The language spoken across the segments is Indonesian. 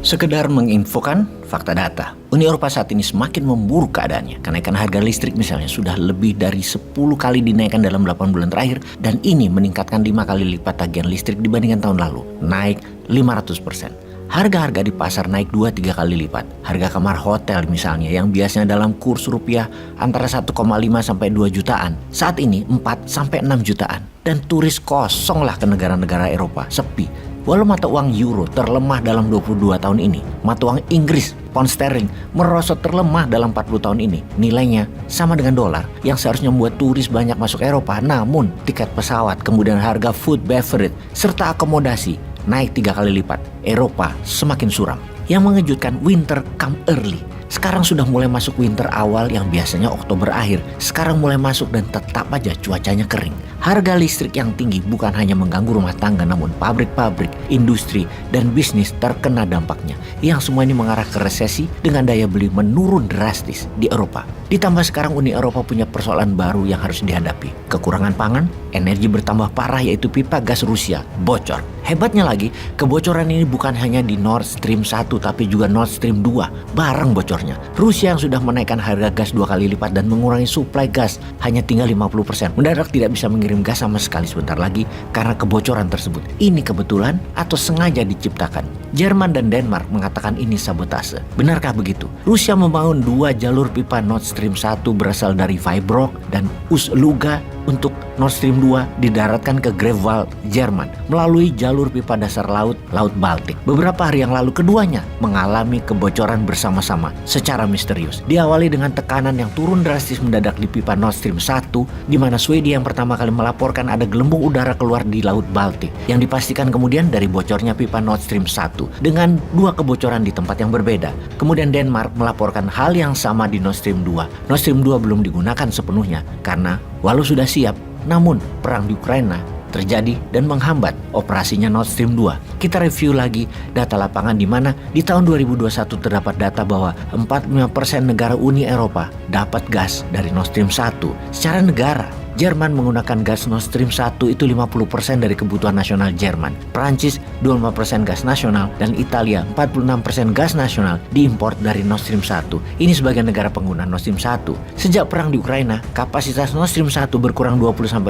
Sekedar menginfokan fakta data, Uni Eropa saat ini semakin memburuk keadaannya. Kenaikan harga listrik misalnya sudah lebih dari 10 kali dinaikkan dalam 8 bulan terakhir, dan ini meningkatkan 5 kali lipat tagihan listrik dibandingkan tahun lalu, naik 500%. Harga-harga di pasar naik 2-3 kali lipat. Harga kamar hotel misalnya yang biasanya dalam kurs rupiah antara 1,5 sampai 2 jutaan, saat ini 4 sampai 6 jutaan. Dan turis kosonglah ke negara-negara Eropa, sepi. Walau mata uang euro terlemah dalam 22 tahun ini, mata uang Inggris, pound sterling, merosot terlemah dalam 40 tahun ini. Nilainya sama dengan dolar yang seharusnya membuat turis banyak masuk Eropa, namun tiket pesawat, kemudian harga food, beverage, serta akomodasi naik 3 kali lipat. Eropa semakin suram. Yang mengejutkan, winter come early. Sekarang sudah mulai masuk winter awal yang biasanya Oktober akhir. Sekarang mulai masuk dan tetap aja cuacanya kering. Harga listrik yang tinggi bukan hanya mengganggu rumah tangga, namun pabrik-pabrik, industri, dan bisnis terkena dampaknya. Yang semua ini mengarah ke resesi dengan daya beli menurun drastis di Eropa. Ditambah sekarang Uni Eropa punya persoalan baru yang harus dihadapi. Kekurangan pangan, energi bertambah parah yaitu pipa gas Rusia bocor. Hebatnya lagi, kebocoran ini bukan hanya di Nord Stream 1 tapi juga Nord Stream 2 bareng bocornya. Rusia yang sudah menaikkan harga gas 2 kali lipat dan mengurangi suplai gas hanya tinggal 50%. Mendadak tidak bisa mengirim gas sama sekali sebentar lagi karena kebocoran tersebut. Ini kebetulan atau sengaja diciptakan? Jerman dan Denmark mengatakan ini sabotase. Benarkah begitu? Rusia membangun 2 jalur pipa Nord Stream 1 berasal dari Vibrock dan Ust-Luga untuk Nord Stream 2 didaratkan ke Greifswald, Jerman melalui jalur pipa dasar laut, Laut Baltik. Beberapa hari yang lalu keduanya mengalami kebocoran bersama-sama secara misterius. Diawali dengan tekanan yang turun drastis mendadak di pipa Nord Stream 1, di mana Swedia yang pertama kali melaporkan ada gelembung udara keluar di Laut Baltik, yang dipastikan kemudian dari bocornya pipa Nord Stream 1 dengan 2 kebocoran di tempat yang berbeda. Kemudian Denmark melaporkan hal yang sama di Nord Stream 2. Nord Stream 2 belum digunakan sepenuhnya karena walau sudah siap, namun perang di Ukraina terjadi dan menghambat operasinya Nord Stream 2. Kita review lagi data lapangan di mana di tahun 2021 terdapat data bahwa 45% negara Uni Eropa dapat gas dari Nord Stream 1 secara negara. Jerman menggunakan gas Nord Stream 1 itu 50% dari kebutuhan nasional Jerman. Prancis 25% gas nasional dan Italia 46% gas nasional diimpor dari Nord Stream 1. Ini sebagai negara pengguna Nord Stream 1. Sejak perang di Ukraina, kapasitas Nord Stream 1 berkurang 20-50%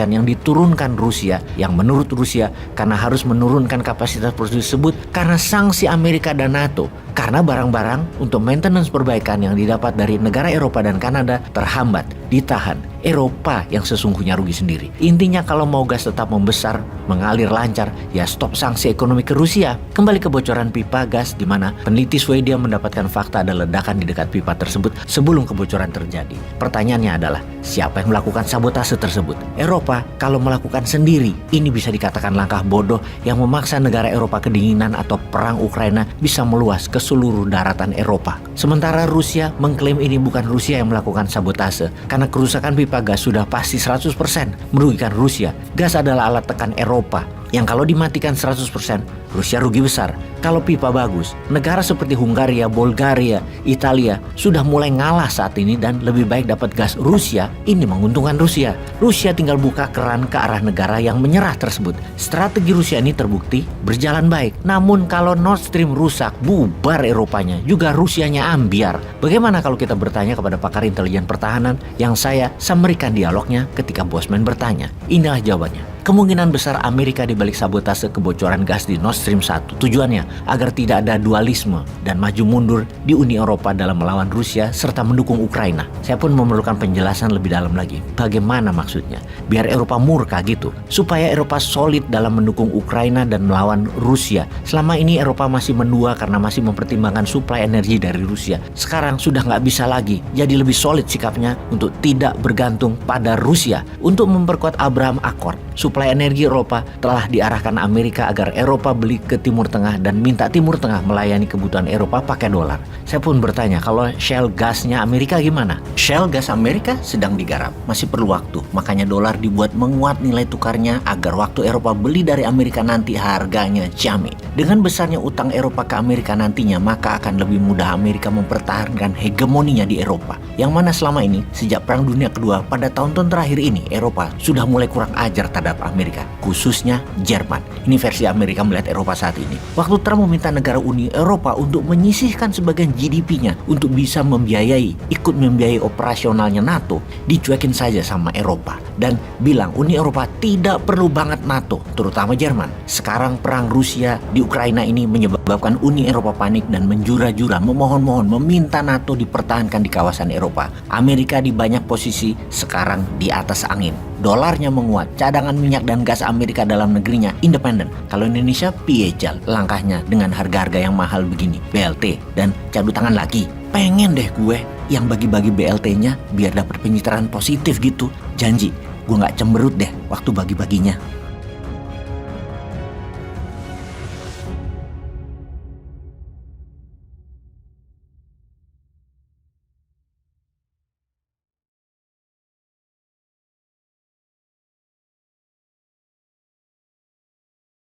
yang diturunkan Rusia, yang menurut Rusia karena harus menurunkan kapasitas produksi tersebut karena sanksi Amerika dan NATO. Karena barang-barang untuk maintenance perbaikan yang didapat dari negara Eropa dan Kanada terhambat, ditahan. Eropa yang sesungguhnya rugi sendiri. Intinya kalau mau gas tetap membesar, mengalir lancar, ya stop sanksi ekonomi ke Rusia. Kembali ke bocoran pipa gas di mana peneliti Swedia mendapatkan fakta ada ledakan di dekat pipa tersebut sebelum kebocoran terjadi. Pertanyaannya adalah, siapa yang melakukan sabotase tersebut? Eropa kalau melakukan sendiri, ini bisa dikatakan langkah bodoh yang memaksa negara Eropa kedinginan atau perang Ukraina bisa meluas ke seluruh daratan Eropa. Sementara Rusia mengklaim ini bukan Rusia yang melakukan sabotase karena kerusakan pipa gas sudah pasti 100% merugikan Rusia. Gas adalah alat tekan Eropa yang kalau dimatikan 100% Rusia rugi besar. Kalau pipa bagus, negara seperti Hungaria, Bulgaria, Italia sudah mulai ngalah saat ini dan lebih baik dapat gas Rusia. Ini menguntungkan Rusia. Rusia tinggal buka keran ke arah negara yang menyerah tersebut. Strategi Rusia ini terbukti berjalan baik. Namun kalau Nord Stream rusak, bubar Eropanya, juga Rusianya ambiar. Bagaimana kalau kita bertanya kepada pakar intelijen pertahanan yang saya summary-kan dialognya ketika Bosman bertanya? Inilah jawabannya. Kemungkinan besar Amerika dibalik sabotase kebocoran gas di Nord Stream 1. Tujuannya agar tidak ada dualisme dan maju mundur di Uni Eropa dalam melawan Rusia serta mendukung Ukraina. Saya pun memerlukan penjelasan lebih dalam lagi. Bagaimana maksudnya? Biar Eropa murka gitu. Supaya Eropa solid dalam mendukung Ukraina dan melawan Rusia. Selama ini Eropa masih mendua karena masih mempertimbangkan suplai energi dari Rusia. Sekarang sudah nggak bisa lagi. Jadi lebih solid sikapnya untuk tidak bergantung pada Rusia. Untuk memperkuat Abraham Accord, suplai energi Eropa telah diarahkan Amerika agar Eropa beli ke Timur Tengah dan minta Timur Tengah melayani kebutuhan Eropa pakai dolar. Saya pun bertanya, kalau shale gasnya Amerika gimana? Shale gas Amerika sedang digarap, masih perlu waktu. Makanya dolar dibuat menguat nilai tukarnya agar waktu Eropa beli dari Amerika nanti harganya jamin. Dengan besarnya utang Eropa ke Amerika nantinya, maka akan lebih mudah Amerika mempertahankan hegemoninya di Eropa. Yang mana selama ini, sejak Perang Dunia Kedua pada tahun-tahun terakhir ini, Eropa sudah mulai kurang ajar terhadap Amerika, khususnya Jerman. Ini versi Amerika melihat Eropa saat ini. Waktu Trump meminta negara Uni Eropa untuk menyisihkan sebagian GDP-nya untuk bisa ikut membiayai operasionalnya NATO, dicuekin saja sama Eropa dan bilang Uni Eropa tidak perlu banget NATO, terutama Jerman. Sekarang perang Rusia di Ukraina ini menyebabkan Uni Eropa panik dan menjura-jura, memohon-mohon, meminta NATO dipertahankan di kawasan Eropa. Amerika di banyak posisi sekarang di atas angin. Dolarnya menguat, cadangan minyak dan gas Amerika dalam negerinya independen. Kalau Indonesia piejal langkahnya dengan harga-harga yang mahal begini, BLT dan cadu tangan lagi. Pengen deh gue yang bagi-bagi BLT-nya biar dapat pencitraan positif gitu. Janji, gue gak cemberut deh waktu bagi-baginya.